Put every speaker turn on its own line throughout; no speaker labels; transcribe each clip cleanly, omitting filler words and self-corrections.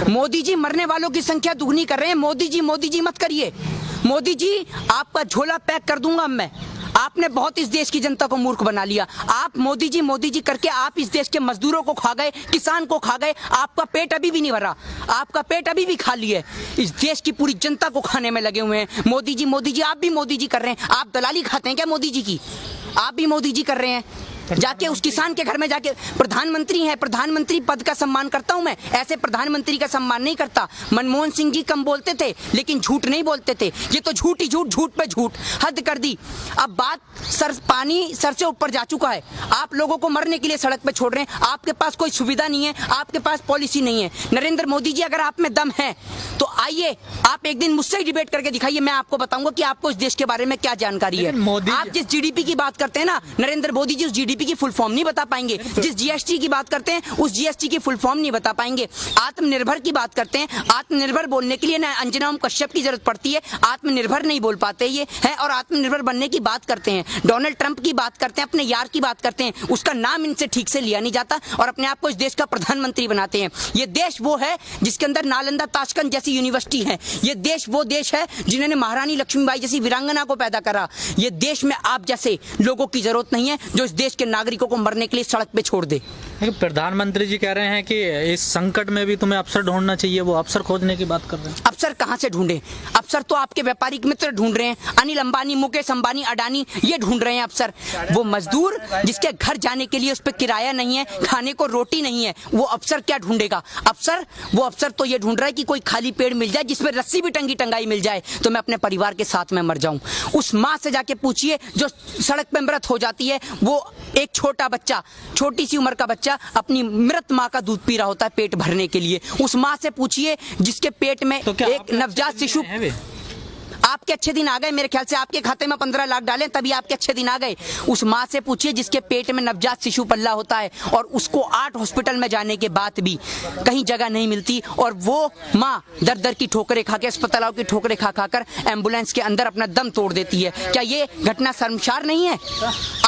मोदी जी मरने वालों की संख्या दुगनी कर रहे हैं। मोदी जी मत करिए। मोदी जी आपका झोला पैक कर दूंगा मैं। आपने बहुत इस देश की जनता को मूर्ख बना लिया। आप मोदी जी करके आप इस देश के मजदूरों को खा गए, किसान को खा गए। आपका पेट अभी भी नहीं भरा, आपका पेट अभी भी खाली है। इस देश की पूरी जनता को खाने में लगे हुए हैं। मोदी जी आप भी मोदी जी कर रहे हैं। आप दलाली खाते हैं क्या मोदी जी की? आप भी मोदी जी कर रहे हैं। जाके उस किसान के घर में जाके प्रधानमंत्री है, प्रधानमंत्री पद का सम्मान करता हूं मैं, ऐसे प्रधानमंत्री का सम्मान नहीं करता। मनमोहन सिंह जी कम बोलते थे लेकिन झूठ नहीं बोलते थे। ये तो झूठ ही झूठ, झूठ पे झूठ, हद कर दी। अब बात पानी सर से ऊपर जा चुका है। आप लोगों को मरने के लिए सड़क पे छोड़ रहे हैं। आपके पास कोई सुविधा नहीं है, आपके पास पॉलिसी नहीं है। नरेंद्र मोदी जी अगर आप में दम है तो आइए, आप एक दिन मुझसे ही डिबेट करके दिखाइए। मैं आपको बताऊंगा कि आपको इस देश के बारे में क्या जानकारी है। आप जिस जीडीपी की बात करते हैं ना, नरेंद्र मोदी जी उस जीडीपी की फुल फॉर्म नहीं बता पाएंगे। जिस जीएसटी की बात करते हैं उस जीएसटी की फुल फॉर्म नहीं बता पाएंगे। आत्मनिर्भर की बात करते हैं, आत्मनिर्भर बोलने के लिए ना अंजना ओम कश्यप की जरूरत पड़ती है। आत्मनिर्भर नहीं बोल पाते ये है। और आत्मनिर्भर बनने की बात करते हैं, डोनाल्ड ट्रंप की बात करते हैं, अपने यार की बात करते हैं, उसका नाम इनसे ठीक से लिया नहीं जाता और अपने आप को इस देश का प्रधानमंत्री बनाते हैं। ये देश वो है जिसके अंदर नालंदा ताशकंद जैसी यूनिवर्सिटी है। ये देश वो देश है जिन्होंने महारानी लक्ष्मीबाई जैसी वीरांगना को पैदा करा। ये देश में आप जैसे लोगों की जरूरत नहीं है जो इस देश के नागरिकों को मरने के लिए सड़क पे छोड़ दे।
प्रधानमंत्री जी कह रहे हैं कि इस संकट में भी तुम्हें अवसर ढूंढना चाहिए, वो अवसर खोजने की बात कर रहे हैं।
अवसर कहां से ढूंढे? अवसर तो आपके व्यापारिक मित्र ढूंढ रहे हैं। अनिल अंबानी, मुकेश अंबानी, अडानी ये ढूंढ रहे हैं अवसर। वो मजदूर जिसके घर जाने के लिए उस पर किराया नहीं है, खाने को रोटी नहीं है, वो अवसर क्या ढूंढेगा? वो अवसर तो ये ढूंढ रहा है कि कोई खाली पेड़ मिल जाए जिसमें रस्सी भी टंगाई मिल जाए तो मैं अपने परिवार के साथ में मर जाऊं। उस माँ से जाके पूछिए जो सड़क पे मृत हो जाती है। वो एक छोटा बच्चा, छोटी सी उम्र का बच्चा अपनी मृत माँ का दूध पी रहा होता है पेट भरने के लिए। उस माँ से पूछिए जिसके पेट में एक नवजात शिशु। आपके अच्छे दिन आ गए, मेरे ख्याल से आपके खाते में 15 लाख डालें तभी आपके अच्छे दिन आ गए। उस माँ से पूछिए जिसके पेट में नवजात शिशु पल्ला होता है और उसको 8 हॉस्पिटल में जाने के बाद भी कहीं जगह नहीं मिलती और वो माँ दर दर की ठोकरें खा के, अस्पतालों की ठोकरें खा खाकर एम्बुलेंस के अंदर अपना दम तोड़ देती है। क्या ये घटना शर्मसार नहीं है?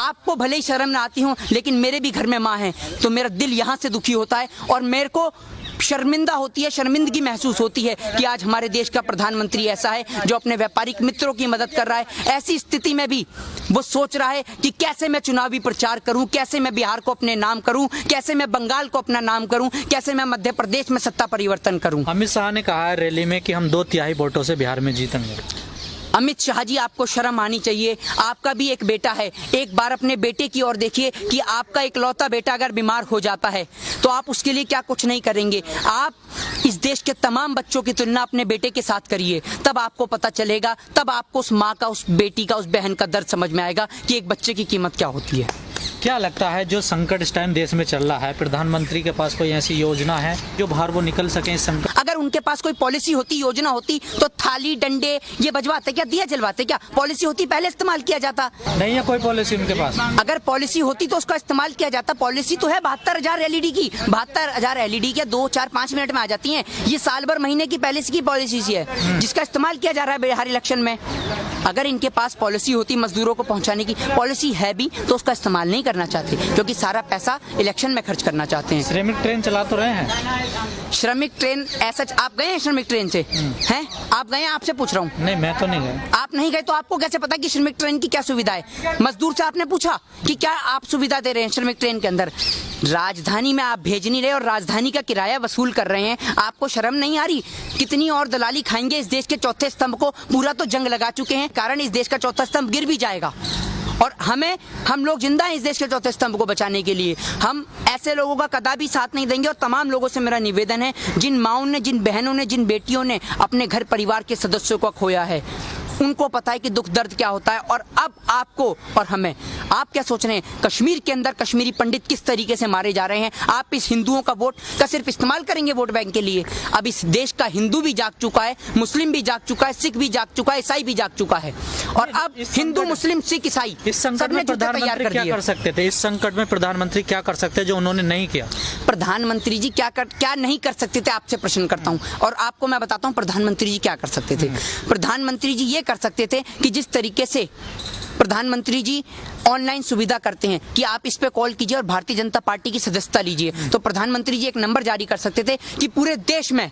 आपको भले ही शर्म ना आती हो लेकिन मेरे भी घर में माँ है तो मेरा दिल यहाँ से दुखी होता है और मेरे को शर्मिंदा होती है, शर्मिंदगी महसूस होती है कि आज हमारे देश का प्रधानमंत्री ऐसा है जो अपने व्यापारिक मित्रों की मदद कर रहा है। ऐसी स्थिति में भी वो सोच रहा है कि कैसे मैं चुनावी प्रचार करूं, कैसे मैं बिहार को अपने नाम करूं, कैसे मैं बंगाल को अपना नाम करूं, कैसे मैं मध्य प्रदेश में सत्ता परिवर्तन करूं।
अमित शाह ने कहा है रैली में कि हम 2/3 वोटों से बिहार में जीतेंगे।
अमित शाह जी आपको शर्म आनी चाहिए। आपका भी एक बेटा है, एक बार अपने बेटे की ओर देखिए कि आपका इकलौता बेटा अगर बीमार हो जाता है तो आप उसके लिए क्या कुछ नहीं करेंगे। आप इस देश के तमाम बच्चों की तुलना अपने बेटे के साथ करिए, तब आपको पता चलेगा, तब आपको उस माँ का, उस बेटी का, उस बहन का दर्द समझ में आएगा कि एक बच्चे की कीमत क्या होती है।
क्या लगता है जो संकट इस टाइम देश में चल रहा है, प्रधानमंत्री के पास कोई ऐसी योजना है जो बाहर वो निकल सके इस संकट?
अगर उनके पास कोई पॉलिसी होती, योजना होती तो थाली डंडे ये बजवाते क्या, दिया जलवाते क्या? पॉलिसी होती पहले इस्तेमाल किया जाता।
नहीं है कोई पॉलिसी उनके पास।
अगर पॉलिसी होती तो उसका इस्तेमाल किया जाता। पॉलिसी तो है 72,000 एलईडी की, 72,000 एलईडी के 2, 4, 5 मिनट में आ जाती है। ये साल भर महीने की पहले की पॉलिसी है जिसका इस्तेमाल किया जा रहा है बिहार इलेक्शन में। अगर इनके पास पॉलिसी होती मजदूरों को पहुंचाने की, पॉलिसी है भी तो उसका इस्तेमाल नहीं करना चाहते क्योंकि सारा पैसा इलेक्शन में खर्च करना चाहते हैं।
श्रमिक ट्रेन चला तो रहे हैं।
श्रमिक ट्रेन ऐसा, आप गए हैं श्रमिक ट्रेन से? हैं आप गए हैं? आपसे पूछ रहा हूँ।
नहीं मैं तो नहीं गया।
आप नहीं गए तो आपको कैसे पता कि श्रमिक ट्रेन की क्या सुविधा है? मजदूर से आपने पूछा कि क्या आप सुविधा दे रहे हैं श्रमिक ट्रेन के अंदर? राजधानी में आप भेज नहीं रहे और राजधानी का किराया वसूल कर रहे हैं। आपको शर्म नहीं आ रही? कितनी और दलाली खाएंगे इस देश के चौथे स्तंभ को? पूरा तो जंग लगा चुके हैं, कारण इस देश का चौथा स्तंभ गिर भी जाएगा और हम लोग जिंदा हैं इस देश के चौथे स्तंभ को बचाने के लिए। हम ऐसे लोगों का कदापि साथ नहीं देंगे और तमाम लोगों से मेरा निवेदन है, जिन माओं ने, जिन बहनों ने, जिन बेटियों ने अपने घर परिवार के सदस्यों को खोया है, उनको पता है कि दुख दर्द क्या होता है। और अब आपको और हमें, आप क्या सोच रहे हैं कश्मीर के अंदर कश्मीरी पंडित किस तरीके से मारे जा रहे हैं? आप इस हिंदुओं का वोट का सिर्फ इस्तेमाल करेंगे वोट बैंक के लिए? अब इस देश का हिंदू भी जाग चुका है, मुस्लिम भी जाग चुका है, सिख भी जाग चुका है, ईसाई भी जाग चुका है और अब हिंदू, मुस्लिम, सिख, ईसाई
इस संकट में प्रधानमंत्री क्या कर सकते थे? इस संकट में प्रधानमंत्री क्या कर सकते जो उन्होंने नहीं किया?
प्रधानमंत्री जी क्या नहीं कर सकते थे? आपसे प्रश्न करता हूँ और आपको मैं बताता हूँ प्रधानमंत्री जी क्या कर सकते थे। प्रधानमंत्री जी ये कर सकते थे कि जिस तरीके से प्रधानमंत्री जी ऑनलाइन सुविधा करते हैं कि आप इस पे कॉल कीजिए और भारतीय जनता पार्टी की सदस्यता लीजिए। तो प्रधानमंत्री जी एक नंबर जारी कर सकते थे कि पूरे देश में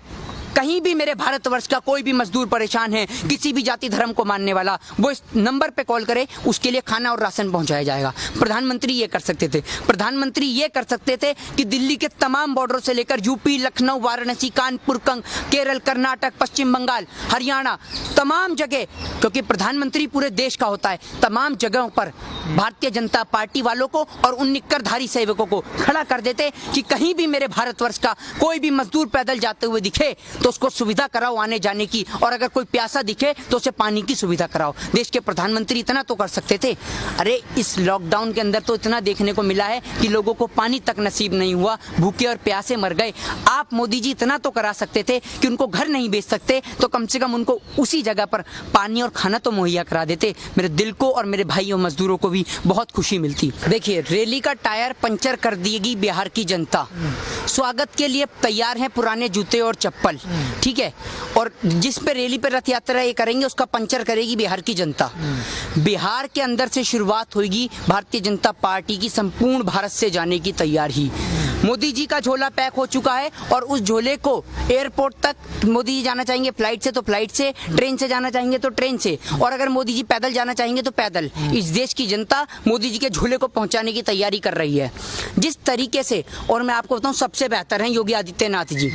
कहीं भी मेरे भारतवर्ष का कोई भी मजदूर परेशान है, किसी भी जाति धर्म को मानने वाला, वो इस नंबर पे कॉल करे, उसके लिए खाना और राशन पहुंचाया जाएगा। प्रधानमंत्री ये कर सकते थे। प्रधानमंत्री ये कर सकते थे कि दिल्ली के तमाम बॉर्डरों से लेकर यूपी, लखनऊ, वाराणसी, कानपुर, केरल, कर्नाटक, पश्चिम बंगाल, हरियाणा, तमाम जगह, क्योंकि प्रधानमंत्री पूरे देश का होता है, तमाम जगहों पर भारतीय जनता पार्टी वालों को और उन निक्करधारी सेवकों को खड़ा कर देते कि कहीं भी मेरे भारतवर्ष का कोई भी मजदूर पैदल जाते हुए दिखे तो उसको सुविधा कराओ आने जाने की, और अगर कोई प्यासा दिखे तो उसे पानी की सुविधा कराओ। देश के प्रधानमंत्री इतना तो कर सकते थे। अरे इस लॉकडाउन के अंदर तो इतना देखने को मिला है कि लोगों को पानी तक नसीब नहीं हुआ, भूखे और प्यासे मर गए। आप मोदी जी इतना तो करा सकते थे कि उनको घर नहीं बेच सकते तो कम से कम उनको उसी जगह पर पानी और खाना तो मुहैया करा देते। मेरे दिल को और मेरे भाइयों मजदूरों को भी बहुत खुशी मिलती। देखिए, रैली का टायर पंचर कर देगी बिहार की जनता, स्वागत के लिए तैयार हैं पुराने जूते और चप्पल, ठीक है, और जिस पे रैली पे रथ यात्रा ये करेंगे उसका पंचर करेगी बिहार की जनता। बिहार के अंदर से शुरुआत होगी भारतीय जनता पार्टी की संपूर्ण भारत से जाने की तैयारी। मोदी जी का झोला पैक हो चुका है और उस झोले को एयरपोर्ट तक मोदी जी जाना चाहेंगे फ्लाइट से तो फ्लाइट से, ट्रेन से जाना चाहेंगे तो ट्रेन से, और अगर मोदी जी पैदल जाना चाहेंगे तो पैदल। इस देश की जनता मोदी जी के झोले को पहुंचाने की तैयारी कर रही है जिस तरीके से। और मैं आपको बताऊं, सबसे बेहतर है योगी आदित्यनाथ जी,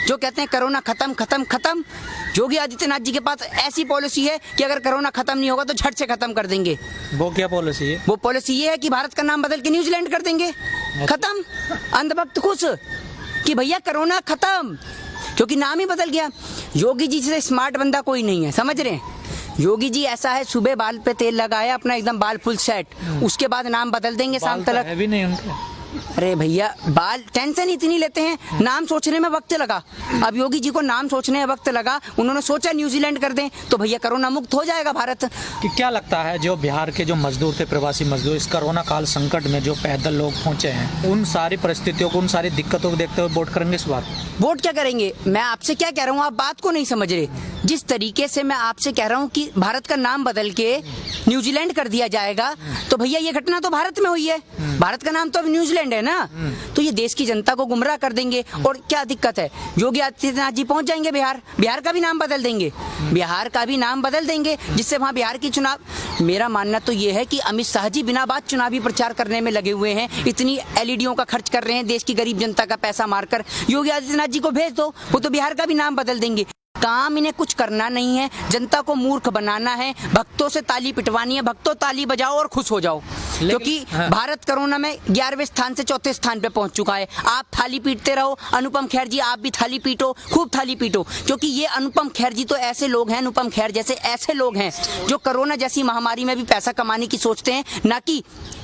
जो कहते हैं कोरोना खत्म खत्म खत्म। योगी आदित्यनाथ जी के पास ऐसी पॉलिसी है कि अगर कोरोना खत्म नहीं होगा तो झट से खत्म कर देंगे।
वो क्या पॉलिसी है?
वो पॉलिसी ये है कि भारत का नाम बदल के न्यूजीलैंड कर देंगे। खत्म, अंधभक्त खुश कि भैया कोरोना खत्म, क्योंकि नाम ही बदल गया। योगी जी से स्मार्ट बंदा कोई नहीं है, समझ रहे हैं? योगी जी ऐसा है, सुबह बाल पे तेल लगाया, अपना एकदम बाल फुल सेट, उसके बाद नाम बदल देंगे शाम तक।
है भी नहीं उनके।
अरे भैया, बाल टेंशन इतनी लेते हैं, नाम सोचने में वक्त लगा। अब योगी जी को नाम सोचने में वक्त लगा, उन्होंने सोचा न्यूजीलैंड कर दें तो भैया कोरोना मुक्त हो जाएगा भारत।
कि क्या लगता है जो बिहार के जो मजदूर थे, प्रवासी मजदूर, इस कोरोना काल संकट में जो पैदल लोग पहुंचे हैं, उन सारी परिस्थितियों को, उन सारी दिक्कतों को देखते हुए वोट करेंगे इस बार?
वोट क्या करेंगे? मैं आपसे क्या कह रहा हूँ, आप बात को नहीं समझ रहे। जिस तरीके से मैं आपसे कह रहा हूँ कि भारत का नाम बदल के न्यूजीलैंड कर दिया जाएगा, तो भैया ये घटना तो भारत में हुई है, भारत का नाम तो अब न्यूजीलैंड है ना, तो ये देश की जनता को गुमराह कर देंगे। और क्या दिक्कत है, योगी आदित्यनाथ जी पहुंच जाएंगे बिहार, बिहार का भी नाम बदल देंगे, बिहार का भी नाम बदल देंगे, जिससे वहां बिहार की चुनाव। मेरा मानना तो ये है कि अमित शाह जी बिना बात चुनावी प्रचार करने में लगे हुए हैं, इतनी एलईडीओं का खर्च कर रहे हैं देश की गरीब जनता का पैसा मारकर। योगी आदित्यनाथ जी को भेज दो, वो तो बिहार का भी नाम बदल देंगे। काम इन्हें कुछ करना नहीं है, जनता को मूर्ख बनाना है, भक्तों से ताली पिटवानी है। भक्तों ताली बजाओ और खुश हो जाओ, क्योंकि भारत कोरोना में 11वें स्थान से 4थे स्थान पे पहुंच चुका है। आप थाली पीटते रहो, अनुपम खेर जी आप भी थाली पीटो, खूब थाली पीटो, क्योंकि ये अनुपम खेर जी तो ऐसे लोग हैं, अनुपम खेर जैसे ऐसे लोग हैं जो कोरोना जैसी महामारी में भी पैसा कमाने की सोचते हैं। ना कि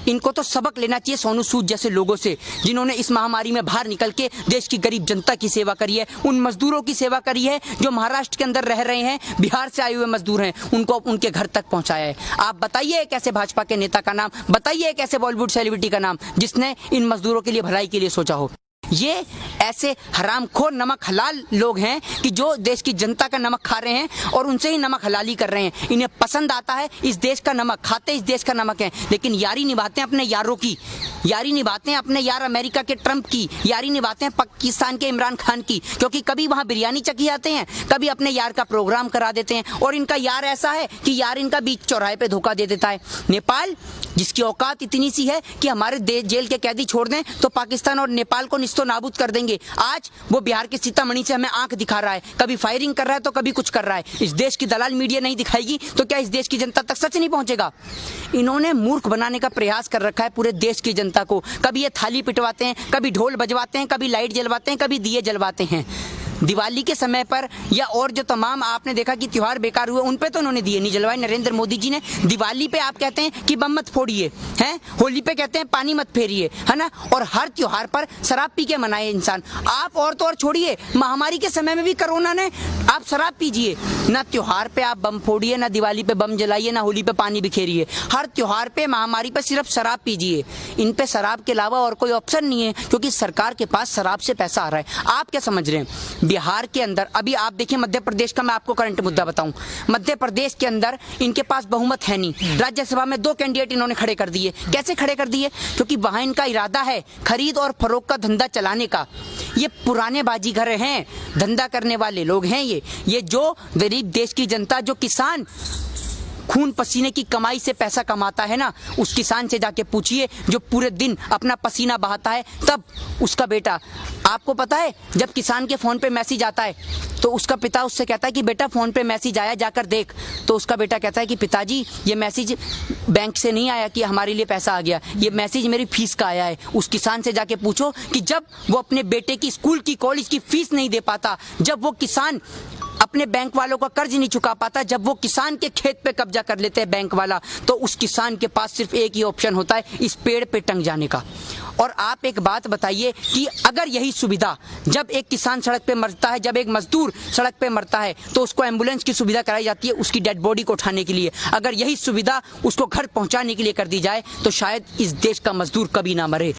इनको तो सबक लेना चाहिए सोनू सूद जैसे लोगों से, जिन्होंने इस महामारी में बाहर निकल के देश की गरीब जनता की सेवा करी है, उन मजदूरों की सेवा करी है जो महाराष्ट्र के अंदर रह रहे हैं, बिहार से आए हुए मजदूर हैं, उनको उनके घर तक पहुंचाया है। आप बताइए एक ऐसे भाजपा के नेता का नाम, बताइए एक ऐसे बॉलीवुड सेलिब्रिटी का नाम जिसने इन मजदूरों के लिए भलाई के लिए सोचा हो। ये ऐसे हरामखोर नमक हलाल लोग हैं कि जो देश की जनता का नमक खा रहे हैं और उनसे ही नमक हलाली कर रहे हैं। इन्हें पसंद आता है इस देश का नमक, खाते इस देश का नमक है, लेकिन यारी निभाते हैं अपने यारों की, यारी निभाते हैं अपने यार अमेरिका के ट्रंप की, यारी निभाते हैं पाकिस्तान के इमरान खान की, क्योंकि कभी वहां बिरयानी चखी आते हैं, कभी अपने यार का प्रोग्राम करा देते हैं। और इनका यार ऐसा है कि यार इनका बीच चौराहे पे धोखा दे देता है। नेपाल, जिसकी औकात इतनी सी है कि हमारे जेल के कैदी छोड़ दें तो पाकिस्तान और नेपाल को निस्तो नाबूद कर देंगे, आज वो बिहार के सीतामढ़ी से हमें आंख दिखा रहा है, कभी फायरिंग कर रहा है तो कभी कुछ कर रहा है। इस देश की दलाल मीडिया नहीं दिखाएगी तो क्या इस देश की जनता तक सच नहीं पहुंचेगा? इन्होंने मूर्ख बनाने का प्रयास कर रखा है पूरे देश की जनता को। कभी ये थाली पिटवाते हैं, कभी ढोल बजवाते हैं, कभी लाइट जलवाते हैं, कभी दिए जलवाते हैं। दिवाली के समय पर या और जो तमाम आपने देखा कि त्योहार बेकार हुए, उन पे तो उन्होंने दिए नहीं जलवाए नरेंद्र मोदी जी ने। दिवाली पे आप कहते हैं कि बम मत फोड़िए, हैं, होली पे कहते हैं पानी मत फेरिए, है ना, और हर त्योहार पर शराब पी के मनाए इंसान। आप और तो और छोड़िए, महामारी के समय में भी कोरोना ने, आप शराब पीजिए, ना त्योहार पे आप बम फोड़िए, ना दिवाली पे बम जलाइए, ना होली पे पानी बिखेरिए। हर त्योहार पे, महामारी पे सिर्फ शराब पीजिए। इन पे शराब के अलावा और कोई ऑप्शन नहीं है, क्योंकि सरकार के पास शराब से पैसा आ रहा है। आप क्या समझ रहे हैं बिहार के अंदर अभी आप देखिए, मध्य प्रदेश का मैं आपको करंट मुद्दा बताऊं, मध्य प्रदेश के अंदर इनके पास बहुमत है नहीं, राज्यसभा में 2 कैंडिडेट इन्होंने खड़े कर दिए। कैसे खड़े कर दिए? क्योंकि वहां इनका इरादा है खरीद और फरोख्त का धंधा चलाने का। ये पुराने बाजीगर हैं, धंधा करने वाले लोग हैं। ये जो गरीब देश की जनता, जो किसान खून पसीने की कमाई से पैसा कमाता है ना, उस किसान से जाके पूछिए जो पूरे दिन अपना पसीना बहाता है, तब उसका बेटा, आपको पता है जब किसान के फोन पे मैसेज आता है तो उसका पिता उससे कहता है कि बेटा फोन पे मैसेज आया, जाकर देख। तो उसका बेटा कहता है कि पिताजी ये मैसेज बैंक से नहीं आया कि हमारे लिए पैसा आ गया, ये मैसेज मेरी फीस का आया है। उस किसान से जाके पूछो कि जब वो अपने बेटे की स्कूल की, कॉलेज की फीस नहीं दे पाता, जब वो किसान अपने बैंक वालों का कर्ज नहीं चुका पाता, जब वो किसान के खेत पे कब्जा कर लेते हैं बैंक वाला, तो उस किसान के पास सिर्फ एक ही ऑप्शन होता है, इस पेड़ पे टंग जाने का। और आप एक बात बताइए कि अगर यही सुविधा, जब एक किसान सड़क पे मरता है, जब एक मजदूर सड़क पे मरता है, तो उसको एम्बुलेंस की सुविधा कराई जाती है उसकी डेड बॉडी को उठाने के लिए, अगर यही सुविधा उसको घर पहुंचाने के लिए कर दी जाए, तो शायद इस देश का मजदूर कभी ना मरे।